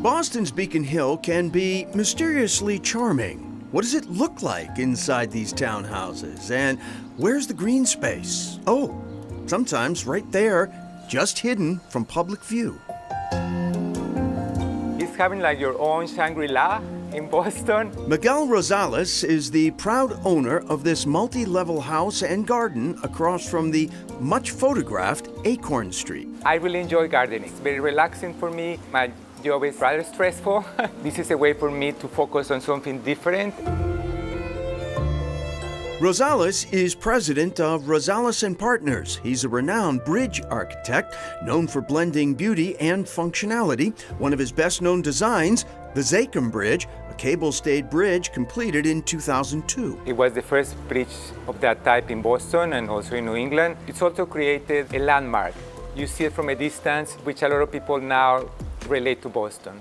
Boston's Beacon Hill can be mysteriously charming. What does it look like inside these townhouses? And where's the green space? Oh, sometimes right there, just hidden from public view. It's having like your own Shangri-La in Boston. Miguel Rosales is the proud owner of this multi-level house and garden across from the much photographed Acorn Street. I really enjoy gardening. It's very relaxing for me. My job is rather stressful. This is a way for me to focus on something different. Rosales is president of Rosales & Partners. He's a renowned bridge architect known for blending beauty and functionality. One of his best-known designs, the Zakim Bridge, a cable-stayed bridge completed in 2002. It was the first bridge of that type in Boston and also in New England. It's also created a landmark. You see it from a distance, which a lot of people now relate to Boston.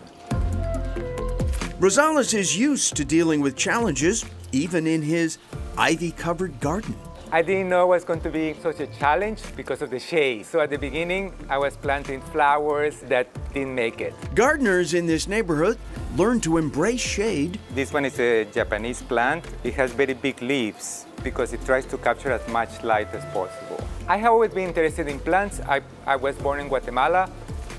Rosales is used to dealing with challenges, even in his ivy-covered garden. I didn't know it was going to be such a challenge because of the shade. So at the beginning, I was planting flowers that didn't make it. Gardeners in this neighborhood learn to embrace shade. This one is a Japanese plant. It has very big leaves because it tries to capture as much light as possible. I have always been interested in plants. I was born in Guatemala,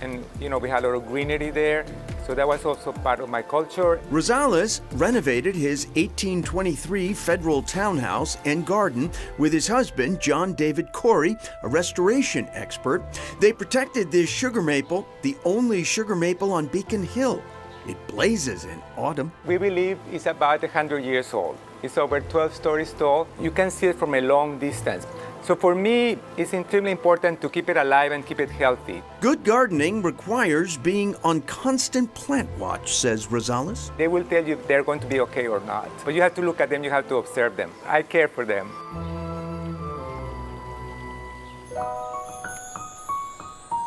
and we had a lot of greenery there. So that was also part of my culture. Rosales renovated his 1823 federal townhouse and garden with his husband, John David Corey, a restoration expert. They protected this sugar maple, the only sugar maple on Beacon Hill. It blazes in autumn. We believe it's about 100 years old. It's over 12 stories tall. You can see it from a long distance. So for me, it's extremely important to keep it alive and keep it healthy. Good gardening requires being on constant plant watch, says Rosales. They will tell you if they're going to be okay or not. But you have to look at them, you have to observe them. I care for them.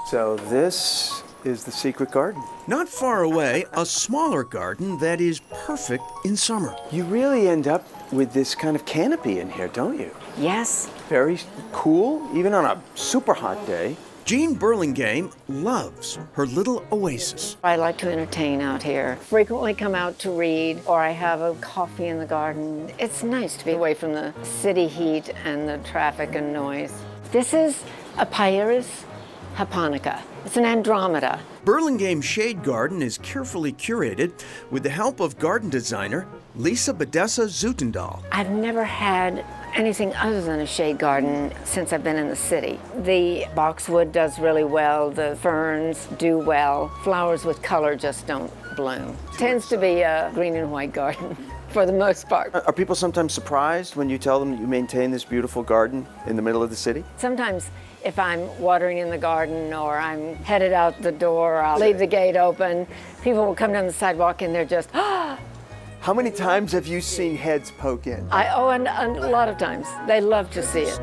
So this is the secret garden. Not far away, a smaller garden that is perfect in summer. You really end up with this kind of canopy in here, don't you? Yes. Very cool, even on a super hot day. Jean Burlingame loves her little oasis. I like to entertain out here. Frequently come out to read, or I have a coffee in the garden. It's nice to be away from the city heat and the traffic and noise. This is a Pieris japonica. It's an Andromeda. Burlingame Shade Garden is carefully curated with the help of garden designer Lisa Badessa Zutendahl. I've never had anything other than a shade garden since I've been in the city. The boxwood does really well, the ferns do well, flowers with color just don't bloom. Tends to be a green and white garden for the most part. Are people sometimes surprised when you tell them that you maintain this beautiful garden in the middle of the city? Sometimes if I'm watering in the garden or I'm headed out the door, I'll leave the gate open. People will come down the sidewalk and they're just, ah! How many times have you seen heads poke in? And a lot of times. They love to see it.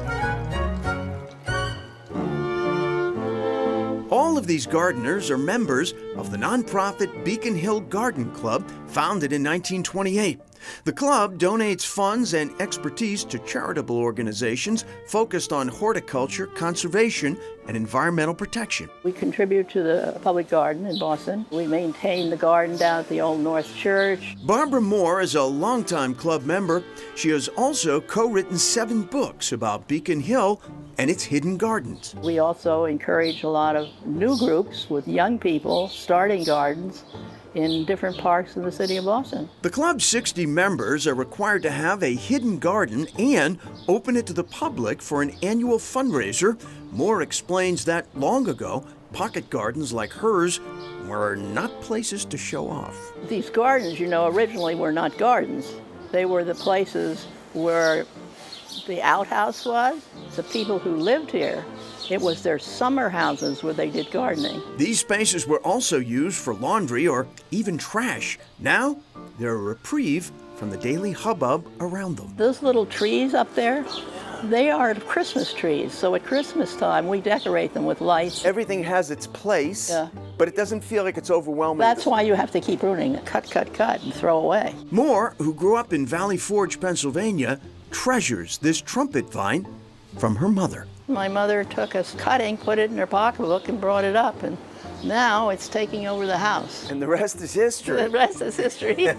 All of these gardeners are members of the nonprofit Beacon Hill Garden Club, founded in 1928. The club donates funds and expertise to charitable organizations focused on horticulture, conservation, and environmental protection. We contribute to the public garden in Boston. We maintain the garden down at the Old North Church. Barbara Moore is a longtime club member. She has also co-written 7 books about Beacon Hill and its hidden gardens. We also encourage a lot of new groups with young people starting gardens in different parks of the city of Boston. The club's 60 members are required to have a hidden garden and open it to the public for an annual fundraiser. Moore explains that long ago, pocket gardens like hers were not places to show off. These gardens, originally were not gardens. They were the places where the outhouse was, the people who lived here. It was their summer houses where they did gardening. These spaces were also used for laundry or even trash. Now, they're a reprieve from the daily hubbub around them. Those little trees up there, they are Christmas trees. So at Christmas time, we decorate them with lights. Everything has its place, but it doesn't feel like it's overwhelming. That's why you have to keep pruning it. Cut, cut, cut, and throw away. Moore, who grew up in Valley Forge, Pennsylvania, treasures this trumpet vine from her mother. My mother took us cutting, put it in her pocketbook, and brought it up. And Now it's taking over the house. And the rest is history. The rest is history.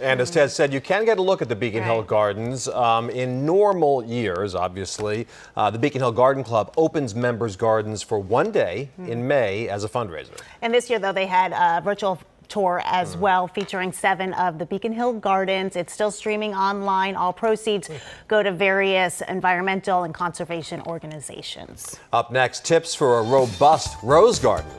And as Ted said, you can get a look at the Beacon Hill Gardens. In normal years, obviously, the Beacon Hill Garden Club opens members' gardens for one day in May as a fundraiser. And this year, though, they had a virtual tour as well, featuring 7 of the Beacon Hill Gardens. It's still streaming online. All proceeds go to various environmental and conservation organizations. Up next, tips for a robust rose garden.